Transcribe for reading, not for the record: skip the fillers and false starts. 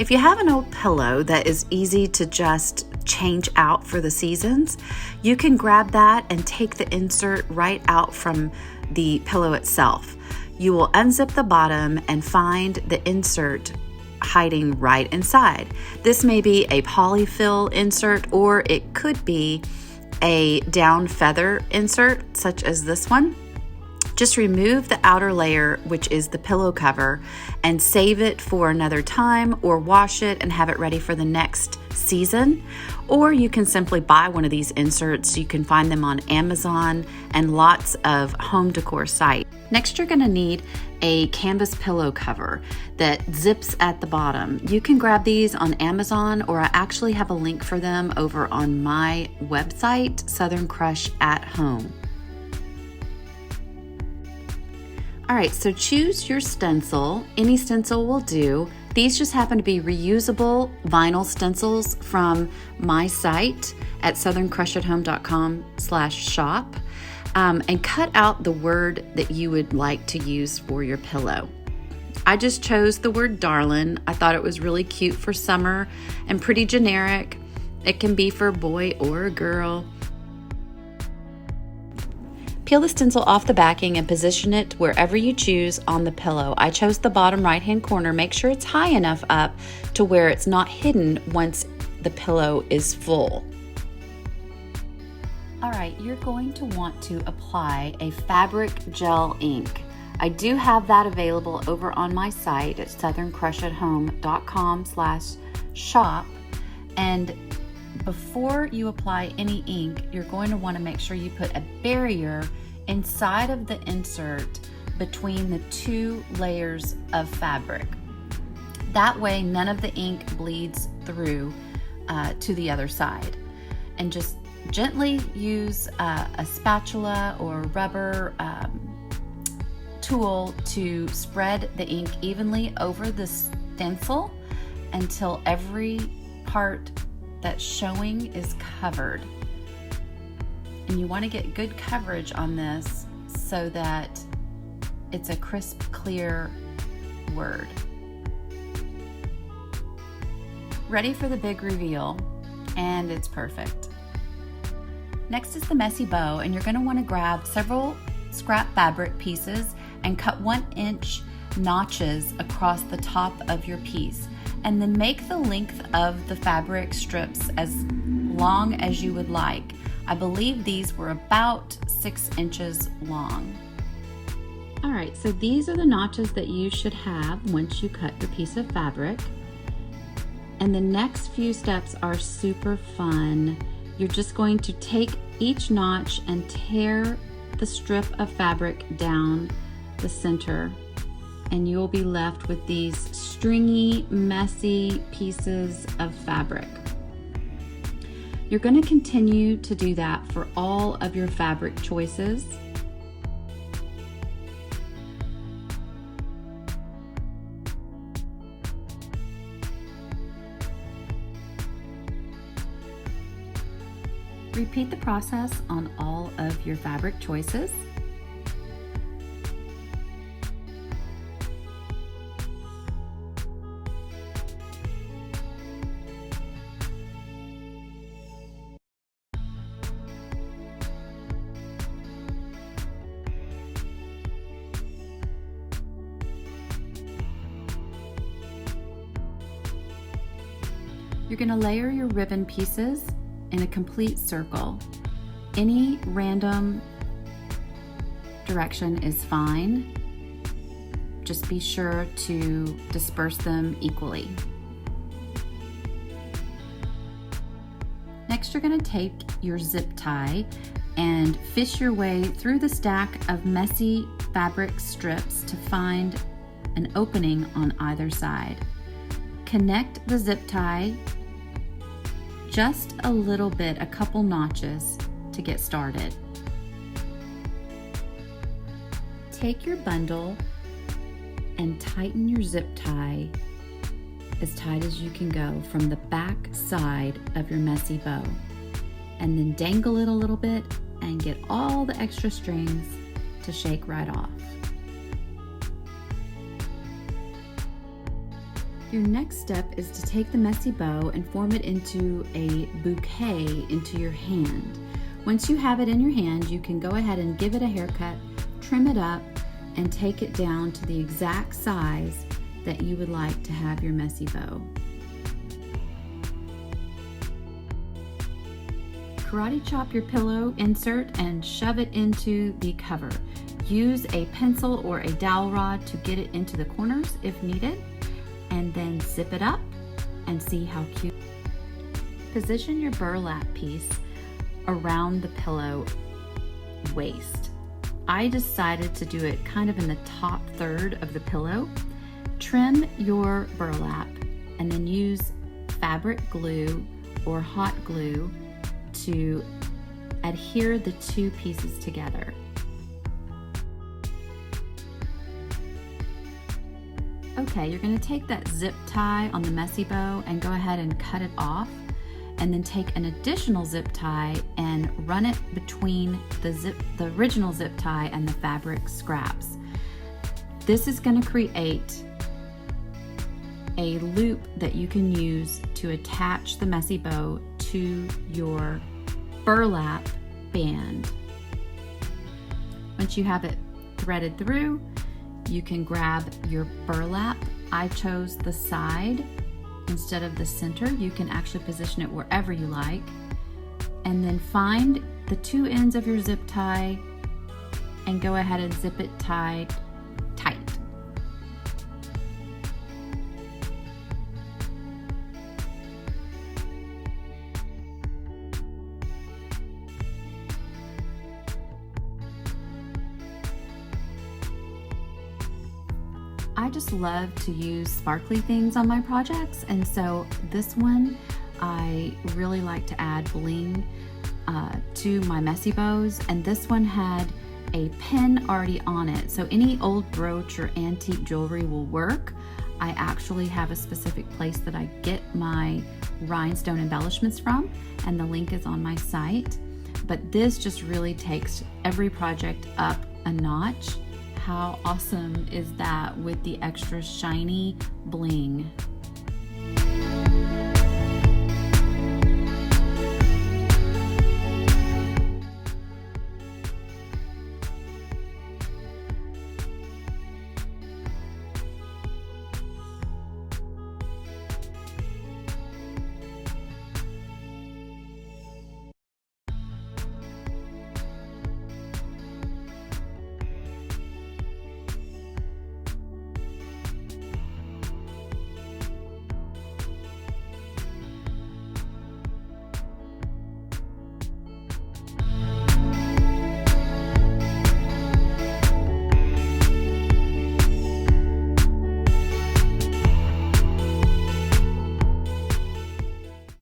If you have an old pillow that is easy to just change out for the seasons, you can grab that and take the insert right out from the pillow itself. You will unzip the bottom and find the insert hiding right inside. This may be a polyfill insert, or it could be a down feather insert such as this one. Just remove the outer layer, which is the pillow cover, and save it for another time, or wash it and have it ready for the next season. Or you can simply buy one of these inserts. You can find them on Amazon and lots of home decor sites. Next, you're going to need a canvas pillow cover that zips at the bottom. You can grab these on Amazon, or I actually have a link for them over on my website, Southern Crush at Home. All right, so choose your stencil. Any stencil will do. These just happen to be reusable vinyl stencils from my site at southerncrushathome.com/shop, and cut out the word that you would like to use for your pillow. I just chose the word darling. I thought it was really cute for summer and pretty generic. It can be for a boy or a girl. Peel the stencil off the backing and position it wherever you choose on the pillow. I chose the bottom right-hand corner. Make sure it's high enough up to where it's not hidden once the pillow is full. All right, you're going to want to apply a fabric gel ink. I do have that available over on my site at southerncrushathome.com/shop. And before you apply any ink, you're going to want to make sure you put a barrier inside of the insert between the two layers of fabric. That way, none of the ink bleeds through to the other side. And just gently use a spatula or rubber tool to spread the ink evenly over the stencil until every part that's showing is covered. And you want to get good coverage on this so that it's a crisp, clear word. Ready for the big reveal, and it's perfect. Next is the messy bow, and you're going to want to grab several scrap fabric pieces and cut 1-inch notches across the top of your piece. And then make the length of the fabric strips as long as you would like. I believe these were about 6 inches long. All right, so these are the notches that you should have once you cut your piece of fabric. And the next few steps are super fun. You're just going to take each notch and tear the strip of fabric down the center, and you'll be left with these stringy, messy pieces of fabric. You're going to continue to do that for all of your fabric choices. Repeat the process on all of your fabric choices. You're going to layer your ribbon pieces in a complete circle. Any random direction is fine. Just be sure to disperse them equally. Next, you're going to take your zip tie and fish your way through the stack of messy fabric strips to find an opening on either side. Connect the zip tie just a little bit, a couple notches to get started. Take your bundle and tighten your zip tie as tight as you can go from the back side of your messy bow, and then dangle it a little bit and get all the extra strings to shake right off. Your next step is to take the messy bow and form it into a bouquet into your hand. Once you have it in your hand, you can go ahead and give it a haircut, trim it up, and take it down to the exact size that you would like to have your messy bow. Karate chop your pillow insert and shove it into the cover. Use a pencil or a dowel rod to get it into the corners if needed, and then zip it up and see how cute. Position your burlap piece around the pillow waist. I decided to do it kind of in the top third of the pillow. Trim your burlap and then use fabric glue or hot glue to adhere the two pieces together. Okay, you're going to take that zip tie on the messy bow and go ahead and cut it off, and then take an additional zip tie and run it between the original zip tie and the fabric scraps. This is going to create a loop that you can use to attach the messy bow to your burlap band. Once you have it threaded through, you can grab your burlap. I chose the side instead of the center. You can actually position it wherever you like. And then find the two ends of your zip tie and go ahead and zip it tight. I just love to use sparkly things on my projects, and so this one I really like to add bling to my messy bows, and this one had a pin already on it, so any old brooch or antique jewelry will work. I actually have a specific place that I get my rhinestone embellishments from, and the link is on my site. But this just really takes every project up a notch. How awesome is that with the extra shiny bling?